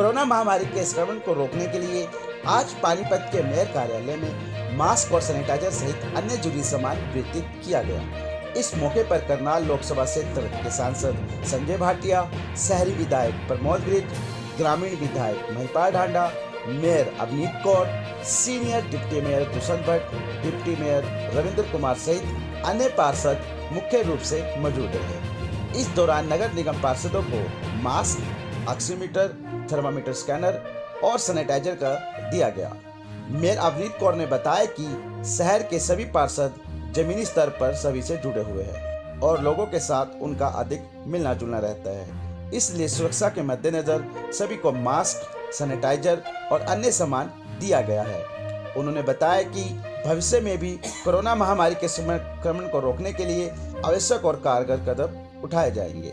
Corona महामारी के संक्रमण को रोकने के लिए आज पानीपत के मेयर कार्यालय में मास्क और सैनिटाइजर सहित अन्य जरूरी सामान वितरित किया गया। इस मौके पर करनाल लोकसभा क्षेत्र के सांसद संजय भाटिया, शहरी विधायक प्रमोद गिरी, ग्रामीण विधायक Mahipal Dhanda, mayor Avneet Kaur, senior deputy mayor Dushyant Bhatt, deputy mayor Ravindra Kumar सहित अन्य पार्षद मुख्य रूप से मौजूद रहे। इस दौरान नगर निगम पार्षदों को मास्क, ऑक्सीमीटर, थर्मामीटर स्कैनर और सैनिटाइजर का दिया गया। मेयर अवनीत कौर ने बताया कि शहर के सभी पार्षद जमीनी स्तर पर सभी से जुड़े हुए हैं और लोगों के साथ उनका अधिक मिलना जुलना रहता है, इसलिए सुरक्षा के मद्देनजर सभी को मास्क, सैनिटाइजर और अन्य सामान दिया गया है। उन्होंने बताया कि भविष्य में भी कोरोना महामारी के संक्रमण को रोकने के लिए आवश्यक और कारगर कदम उठाए जाएंगे।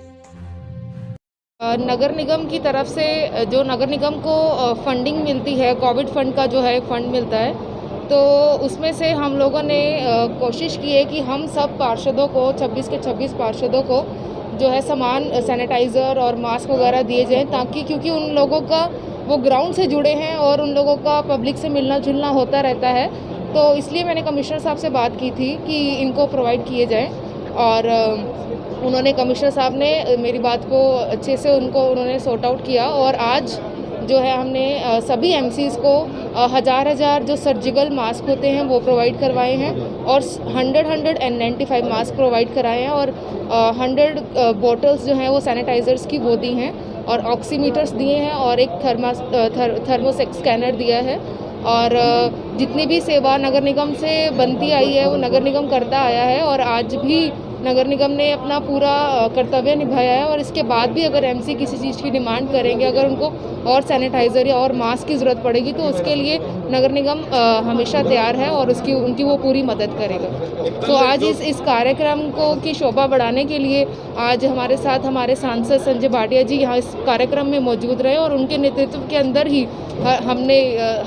नगर निगम की तरफ से जो नगर निगम को फंडिंग मिलती है, कोविड फंड का जो है फंड मिलता है, तो उसमें से हम लोगों ने कोशिश की है कि हम सब पार्षदों को 26 के 26 पार्षदों को जो है सामान, सैनिटाइज़र और मास्क वगैरह दिए जाएं, ताकि क्योंकि उन लोगों का वो ग्राउंड से जुड़े हैं और उन लोगों का पब्लिक से मिलना जुलना होता रहता है, तो इसलिए मैंने कमिश्नर साहब से बात की थी कि इनको प्रोवाइड किए जाएँ। और उन्होंने, कमिश्नर साहब ने मेरी बात को अच्छे से उन्होंने सॉर्ट आउट किया और आज जो है हमने सभी एमसीज को हज़ार जो सर्जिकल मास्क होते हैं वो प्रोवाइड करवाए हैं और 195 मास्क प्रोवाइड कराए हैं और 100 बॉटल्स जो हैं वो सैनिटाइज़र्स की वो दी हैं और ऑक्सीमीटर्स दिए हैं और एक थर्मोसेक स्कैनर दिया है। और जितनी भी सेवा नगर निगम से बनती आई है वो नगर निगम करता आया है और आज भी नगर निगम ने अपना पूरा कर्तव्य निभाया है। और इसके बाद भी अगर एमसी किसी चीज़ की डिमांड करेंगे, अगर उनको और सैनिटाइज़र या और मास्क की ज़रूरत पड़ेगी, तो उसके लिए नगर निगम हमेशा तैयार है और उनकी वो पूरी मदद करेगा। तो आज इस कार्यक्रम को की शोभा बढ़ाने के लिए आज हमारे साथ हमारे सांसद संजय भाटिया जी यहाँ इस कार्यक्रम में मौजूद रहे और उनके नेतृत्व के अंदर ही हमने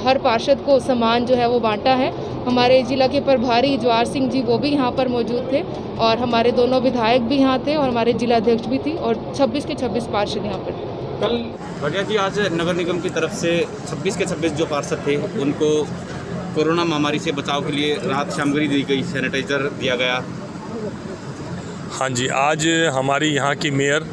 हर पार्षद को सामान जो है वो बांटा है। हमारे जिला के प्रभारी जवाहर सिंह जी वो भी यहाँ पर मौजूद थे और हमारे दोनों विधायक भी यहाँ थे और हमारे जिला अध्यक्ष भी थी और 26 के 26 पार्षद यहाँ पर। कल भाटिया जी, आज नगर निगम की तरफ से 26 के 26 जो पार्षद थे उनको कोरोना महामारी से बचाव के लिए राहत सामग्री दी गई, सैनिटाइज़र दिया गया। हाँ जी, आज हमारी यहाँ की मेयर,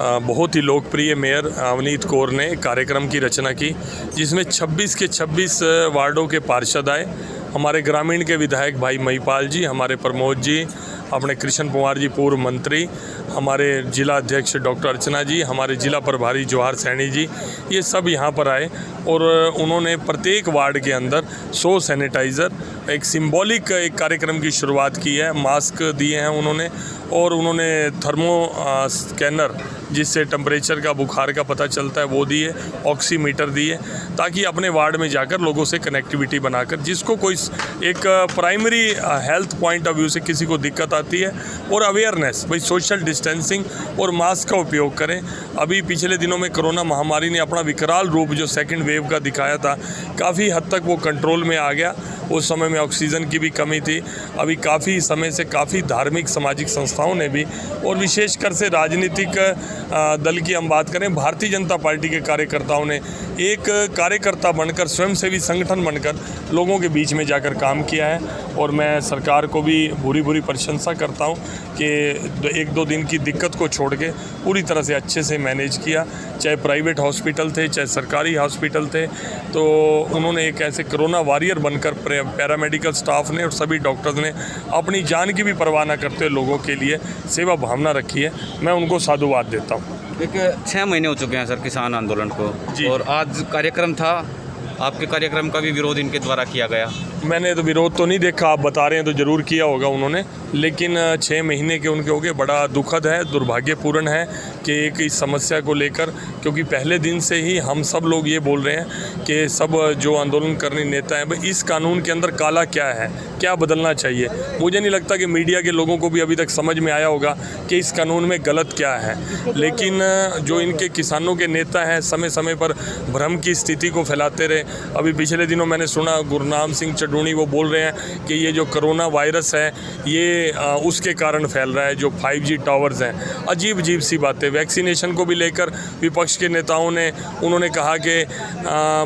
बहुत ही लोकप्रिय मेयर अवनीत कौर ने कार्यक्रम की रचना की, जिसमें 26 के 26 वार्डों के पार्षद आए। हमारे ग्रामीण के विधायक भाई महिपाल जी, हमारे प्रमोद जी, अपने कृष्ण कुमार जी पूर्व मंत्री, हमारे जिला अध्यक्ष डॉक्टर अर्चना जी, हमारे जिला प्रभारी जवाहर सैनी जी, ये सब यहाँ पर आए और उन्होंने प्रत्येक वार्ड के अंदर 100 सैनिटाइज़र, एक सिंबॉलिक एक कार्यक्रम की शुरुआत की है। मास्क दिए हैं उन्होंने और उन्होंने थर्मो स्कैनर, जिससे टेम्परेचर का, बुखार का पता चलता है, वो दिए, ऑक्सीमीटर दिए, ताकि अपने वार्ड में जाकर लोगों से कनेक्टिविटी बनाकर, जिसको कोई एक primary health point of view से किसी को दिक्कत आती है, और अवेयरनेस, भाई सोशल डिस्टेंसिंग और मास्क का उपयोग करें। अभी पिछले दिनों में कोरोना महामारी ने अपना विकराल रूप जो सेकंड वेव का दिखाया था, काफ़ी हद तक वो कंट्रोल में आ गया। उस समय में ऑक्सीजन की भी कमी थी। अभी काफ़ी समय से काफ़ी धार्मिक सामाजिक संस्थाओं ने भी, और विशेषकर से राजनीतिक दल की हम बात करें, भारतीय जनता पार्टी के कार्यकर्ताओं ने एक कार्यकर्ता बनकर, स्वयंसेवी संगठन बनकर लोगों के बीच में जाकर काम किया है। और मैं सरकार को भी भूरी प्रशंसा करता हूं कि 1-2 दिन की दिक्कत को छोड़ के पूरी तरह से अच्छे से मैनेज किया। चाहे प्राइवेट हॉस्पिटल थे, चाहे सरकारी हॉस्पिटल थे, तो उन्होंने एक ऐसे कोरोना वॉरियर बनकर पैरामेडिकल स्टाफ ने और सभी डॉक्टर्स ने अपनी जान की भी परवाह न करते हुए लोगों के लिए सेवा भावना रखी है। मैं उनको साधुवाद देता हूँ। एक 6 महीने हो चुके हैं सर किसान आंदोलन को, और आज कार्यक्रम था, आपके कार्यक्रम का भी विरोध इनके द्वारा किया गया। मैंने तो विरोध तो नहीं देखा, आप बता रहे हैं तो ज़रूर किया होगा उन्होंने, लेकिन 6 महीने के उनके हो गए। बड़ा दुखद है, दुर्भाग्यपूर्ण है कि एक इस समस्या को लेकर, क्योंकि पहले दिन से ही हम सब लोग ये बोल रहे हैं कि सब जो आंदोलन करने नेता हैं, भाई इस कानून के अंदर काला क्या है, क्या बदलना चाहिए। मुझे नहीं लगता कि मीडिया के लोगों को भी अभी तक समझ में आया होगा कि इस कानून में गलत क्या है। लेकिन जो इनके किसानों के नेता हैं, समय समय पर भ्रम की स्थिति को फैलाते रहे। अभी पिछले दिनों मैंने सुना गुरनाम सिंह चडूणी वो बोल रहे हैं कि ये जो कोरोना वायरस है ये उसके कारण फैल रहा है, जो 5G टावर्स हैं। अजीब अजीब सी बातें। वैक्सीनेशन को भी लेकर विपक्ष के नेताओं ने उन्होंने कहा कि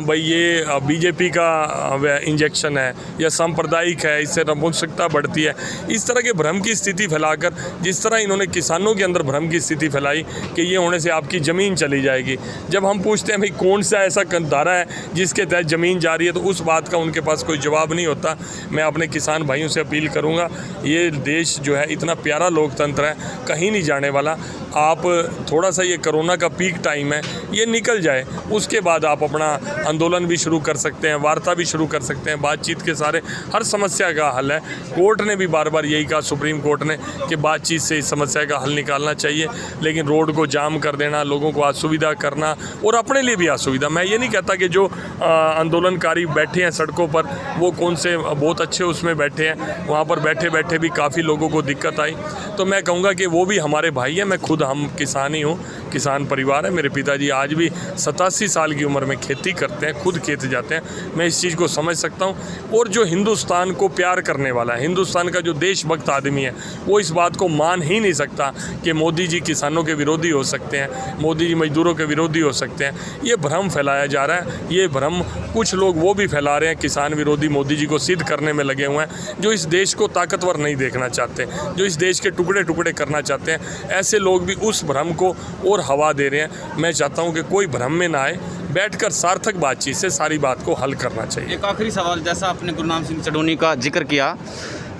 भाई ये बीजेपी का इंजेक्शन है या सांप्रदायिक है, इससे नपुंसकता बढ़ती है। इस तरह के भ्रम की स्थिति फैलाकर, जिस तरह इन्होंने किसानों के अंदर भ्रम की स्थिति फैलाई कि ये होने से आपकी ज़मीन चली जाएगी। जब हम पूछते हैं भाई कौन सा ऐसा धारा है जिसके तहत ज़मीन जा रही है, तो उस बात का उनके पास कोई जवाब नहीं होता। मैं अपने किसान भाइयों से अपील करूँगा, ये देश जो है इतना प्यारा लोकतंत्र है, कहीं नहीं जाने वाला। आप थोड़ा सा ये कोरोना का पीक टाइम है, ये निकल जाए, उसके बाद आप अपना आंदोलन भी शुरू कर सकते हैं, वार्ता भी शुरू कर सकते हैं। बातचीत के सारे हर समस्या का हल है। कोर्ट ने भी बार बार यही कहा, सुप्रीम कोर्ट ने, कि बातचीत से इस समस्या का हल निकालना चाहिए। लेकिन रोड को जाम कर देना, लोगों को असुविधा करना और अपने लिए भी असुविधा। मैं ये नहीं कहता कि जो आंदोलनकारी बैठे हैं सड़कों पर वो कौन से बहुत अच्छे उसमें बैठे हैं, वहाँ पर बैठे बैठे भी काफ़ी लोगों को दिक्कत आई। तो मैं कहूँगा कि वो भी हमारे भाई हैं। मैं खुद हम किसान ही हूँ, किसान परिवार है। मेरे पिताजी आज भी 87 साल की उम्र में खेती करते हैं, खुद खेत जाते हैं। मैं इस चीज़ को समझ सकता हूँ। और जो हिंदुस्तान को प्यार करने वाला है, हिंदुस्तान का जो देशभक्त आदमी है, वो इस बात को मान ही नहीं सकता कि मोदी जी किसानों के विरोधी हो सकते हैं, मोदी जी मजदूरों के विरोधी हो सकते हैं। ये भ्रम फैलाया जा रहा है। ये भ्रम कुछ लोग वो भी फैला रहे हैं, किसान विरोधी मोदी जी को सिद्ध करने में लगे हुए हैं, जो इस देश को ताकतवर नहीं देखना चाहते, जो इस देश के टुकड़े टुकड़े करना चाहते हैं। ऐसे लोग भी उस भ्रम को और हवा दे रहे हैं। मैं चाहता हूं कि कोई भ्रम में ना आए, बैठकर सार्थक बातचीत से सारी बात को हल करना चाहिए। एक आखिरी सवाल, जैसा आपने गुरनाम सिंह चडूणी का जिक्र किया,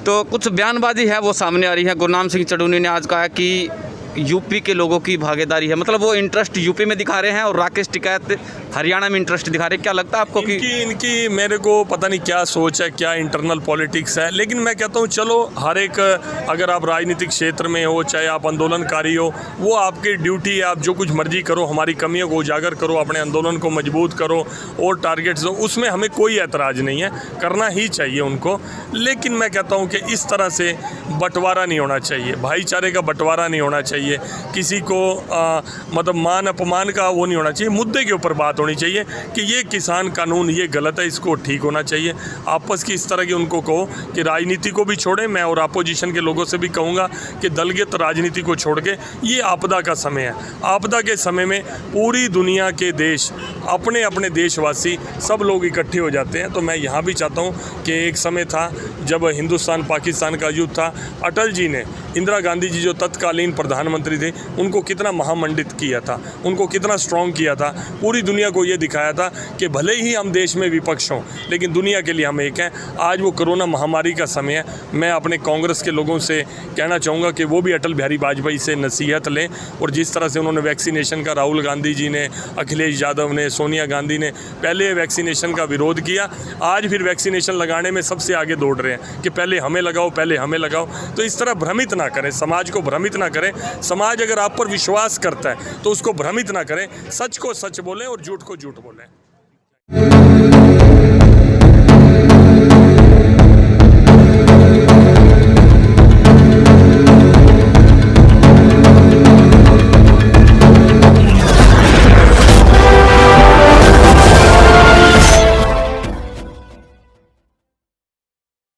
तो कुछ बयानबाजी है वो सामने आ रही है। गुरनाम सिंह चडूणी ने आज कहा कि यूपी के लोगों की भागीदारी है, मतलब वो इंटरेस्ट यूपी में दिखा रहे हैं और राकेश टिकैत हरियाणा में इंटरेस्ट दिखा रहे हैं। क्या लगता है आपको कि इनकी मेरे को पता नहीं क्या सोच है, क्या इंटरनल पॉलिटिक्स है। लेकिन मैं कहता हूँ चलो, हर एक, अगर आप राजनीतिक क्षेत्र में हो, चाहे आप आंदोलनकारी हो, वो आपकी ड्यूटी है। आप जो कुछ मर्जी करो, हमारी कमियों को उजागर करो, अपने आंदोलन को मजबूत करो और टारगेट्स दो, उसमें हमें कोई ऐतराज़ नहीं है, करना ही चाहिए उनको। लेकिन मैं कहता हूँ कि इस तरह से बंटवारा नहीं होना चाहिए, भाईचारे का बंटवारा नहीं होना चाहिए, किसी को मतलब मान अपमान का वो नहीं होना चाहिए। मुद्दे के ऊपर बात होनी चाहिए कि ये किसान कानून ये गलत है, इसको ठीक होना चाहिए। आपस की इस तरह की उनको कहो कि राजनीति को भी छोड़ें। मैं और अपोजिशन के लोगों से भी कहूँगा कि दलगत राजनीति को छोड़ के, ये आपदा का समय है। आपदा के समय में पूरी दुनिया के देश, अपने अपने देशवासी सब लोग इकट्ठे हो जाते हैं। तो मैं यहाँ भी चाहता हूँ कि एक समय था जब हिंदुस्तान पाकिस्तान का युद्ध था, अटल जी ने, इंदिरा गांधी जी जो तत्कालीन प्रधानमंत्री थे, उनको कितना महामंडित किया था, उनको कितना स्ट्रॉन्ग किया था। पूरी दुनिया को ये दिखाया था कि भले ही हम देश में विपक्ष हों, लेकिन दुनिया के लिए हम एक हैं। आज वो कोरोना महामारी का समय है। मैं अपने कांग्रेस के लोगों से कहना चाहूँगा कि वो भी अटल बिहारी वाजपेयी से नसीहत लें। और जिस तरह से उन्होंने वैक्सीनेशन का, राहुल गांधी जी ने, अखिलेश यादव ने, सोनिया गांधी ने पहले वैक्सीनेशन का विरोध किया, आज फिर वैक्सीनेशन लगाने में सबसे आगे दौड़ रहे हैं कि पहले हमें लगाओ, पहले हमें लगाओ। तो इस तरह भ्रमित ना करें, समाज को भ्रमित ना करें। समाज अगर आप पर विश्वास करता है तो उसको भ्रमित ना करें। सच को सच बोलें और झूठ को झूठ बोलें।